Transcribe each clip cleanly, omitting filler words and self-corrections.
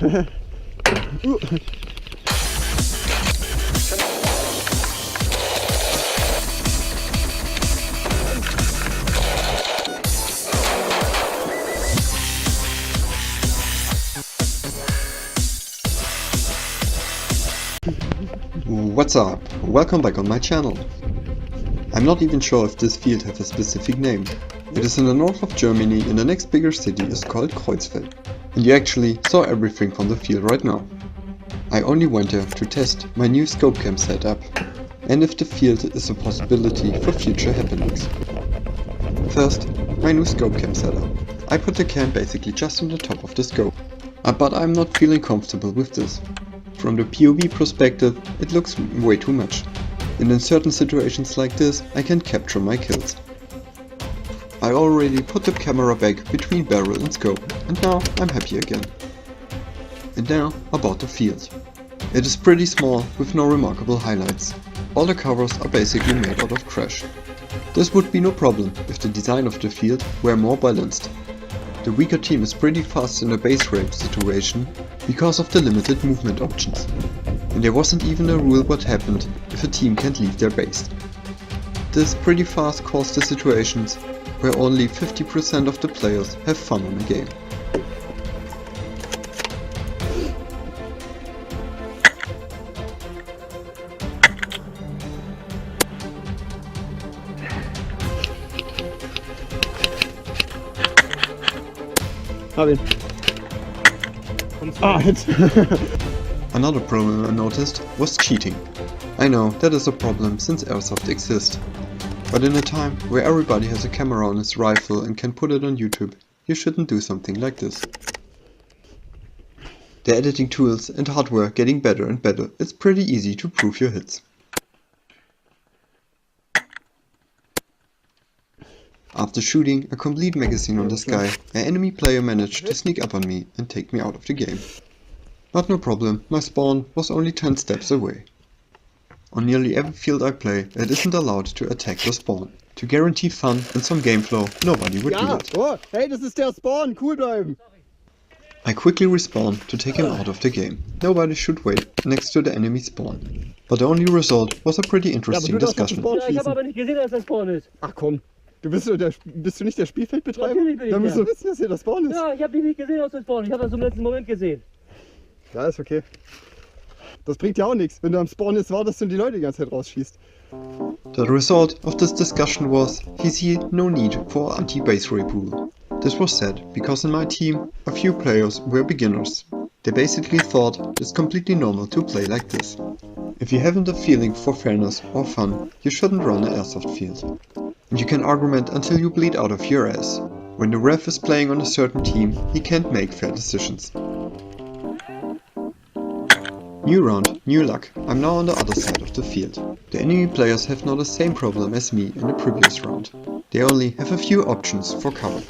What's up? Welcome back on my channel. I'm not even sure if this field has a specific name. It is in the north of Germany and the next bigger city is called Kreuzfeld. And you actually saw everything from the field right now. I only went there to test my new scope cam setup and if the field is a possibility for future happenings. First, my new scope cam setup. I put the cam basically just on the top of the scope. But I'm not feeling comfortable with this. From the POV perspective, it looks way too much. And in certain situations like this, I can capture my kills. I already put the camera back between barrel and scope, and now I'm happy again. And now about the field. It is pretty small with no remarkable highlights. All the covers are basically made out of trash. This would be no problem if the design of the field were more balanced. The weaker team is pretty fast in a base raid situation because of the limited movement options. And there wasn't even a rule what happened if a team can't leave their base. This pretty fast caused the situations where only 50% of the players have fun on the game. Hab ihn. Another problem I noticed was cheating. I know that is a problem since Airsoft exists. But in a time where everybody has a camera on his rifle and can put it on YouTube, you shouldn't do something like this. The editing tools and hardware getting better and better, it's pretty easy to prove your hits. After shooting a complete magazine on the sky, an enemy player managed to sneak up on me and take me out of the game. But no problem, my spawn was only 10 steps away. On nearly every field I play, it isn't allowed to attack the spawn. To guarantee fun and some game flow, nobody would do it. Oh, hey, das ist der Spawn, cool bleiben! I quickly respawn to take him out of the game. Nobody should wait next to the enemy spawn. But the only result was a pretty interesting discussion. Ja, ich habe aber nicht gesehen, dass das Spawn ist. Ach komm, bist du nicht der Spielfeldbetreiber? Natürlich bin ich Dann musst der. du wissen, dass hier das Spawn ist. Ja, ich habe dich nicht gesehen aus dem Spawn. Ich habe das im letzten Moment gesehen. Ja, ist okay. Das bringt ja auch nichts, wenn du am Spawn jetzt wartest und die Leute die ganze Zeit rausschießt. The result of this discussion was, he see no need for anti-base rape rule. This was said because in my team a few players were beginners. They basically thought it's completely normal to play like this. If you haven't a feeling for fairness or fun, you shouldn't run an airsoft field. And you can argument until you bleed out of your ass. When the ref is playing on a certain team, he can't make fair decisions. New round, new luck. I'm now on the other side of the field. The enemy players have not the same problem as me in the previous round. They only have a few options for cover.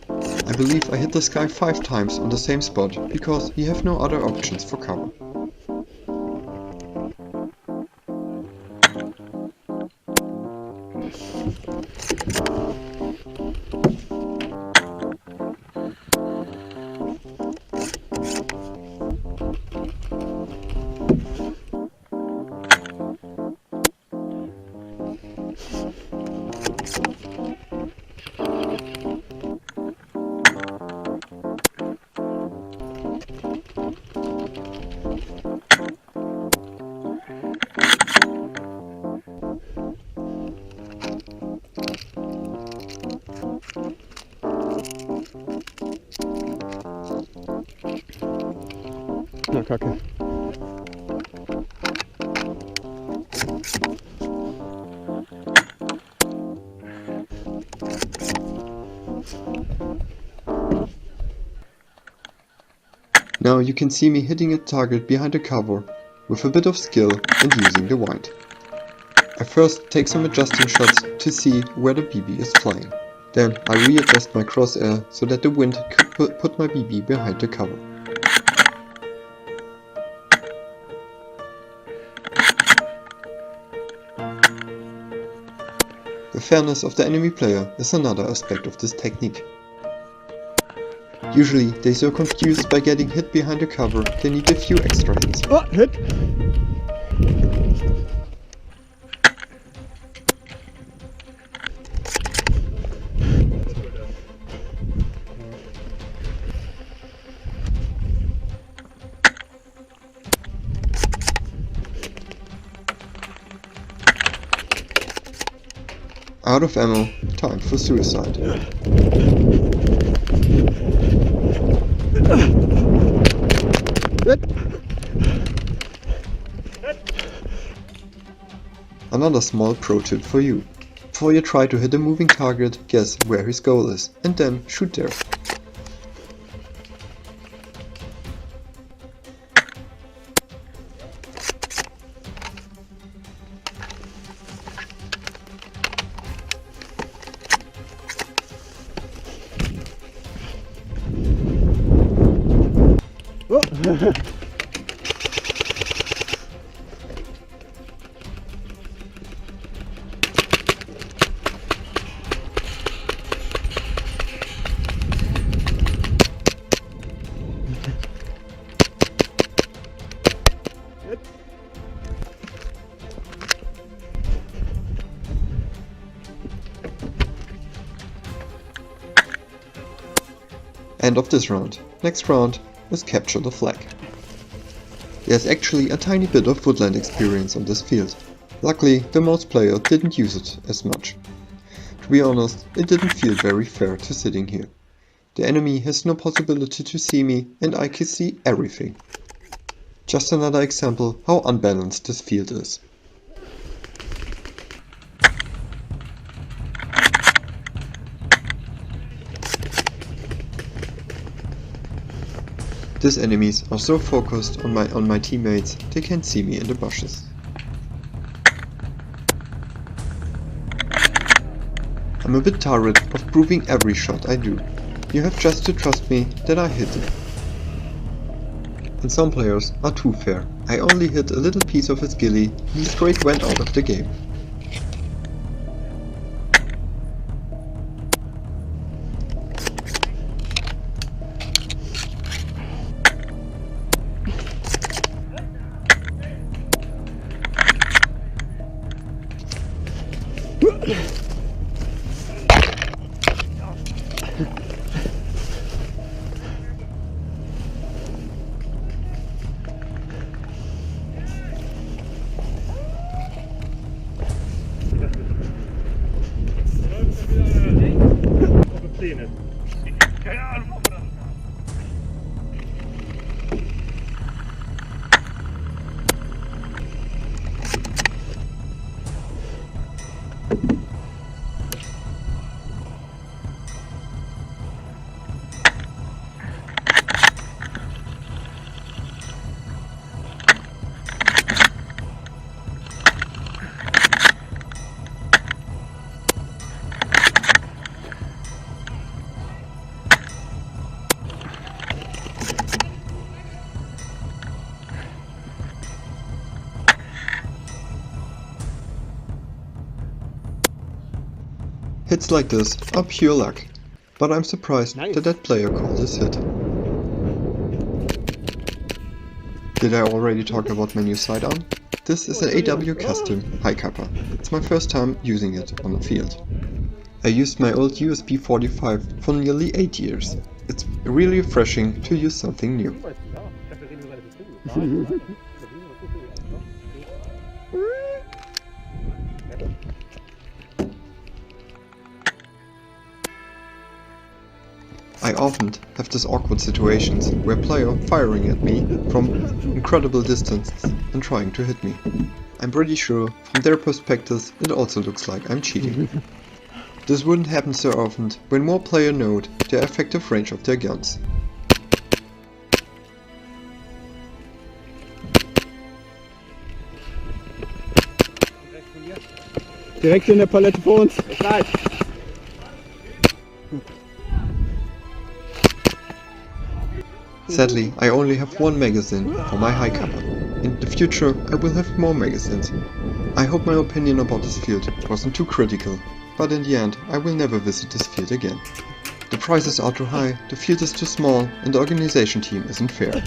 I believe I hit this guy 5 times on the same spot because he have no other options for cover. Na kacke. Now you can see me hitting a target behind a cover with a bit of skill and using the wind. I first take some adjusting shots to see where the BB is flying. Then I readjust my crosshair so that the wind could put my BB behind the cover. The fairness of the enemy player is another aspect of this technique. Usually they're so confused by getting hit behind a cover, they need a few extra hits. Oh, hit! Out of ammo, time for suicide. Hit! Another small pro tip for you. Before you try to hit a moving target, guess where his goal is, and then shoot there. Oh. End of this round. Next round is capture the flag. There's actually a tiny bit of woodland experience on this field. Luckily, the mouse player didn't use it as much. To be honest, it didn't feel very fair to sitting here. The enemy has no possibility to see me and I can see everything. Just another example how unbalanced this field is. These enemies are so focused on my teammates, they can't see me in the bushes. I'm a bit tired of proving every shot I do. You have just to trust me that I hit it. And some players are too fair. I only hit a little piece of his ghillie and he straight went out of the game. Hits like this are pure luck, but I'm surprised that player called this hit. Did I already talk my new sidearm? This is an AW Custom High Kappa. It's my first time using it on the field. I used my old USB 45 for nearly 8 years. It's really refreshing to use something new. I often have these awkward situations where player firing at me from incredible distances and trying to hit me. I'm pretty sure from their perspective it also looks like I'm cheating. This wouldn't happen so often when more players know the effective range of their guns. Direkt in der Palette vor uns. Sadly, I only have one magazine for my High Kappa. In the future I will have more magazines. I hope my opinion about this field wasn't too critical, but in the end I will never visit this field again. The prices are too high, the field is too small, and the organization team isn't fair.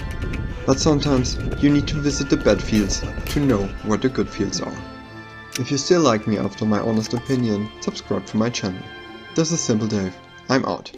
But sometimes you need to visit the bad fields to know where the good fields are. If you still like me after my honest opinion, subscribe to my channel. This is Simple Dave. I'm out.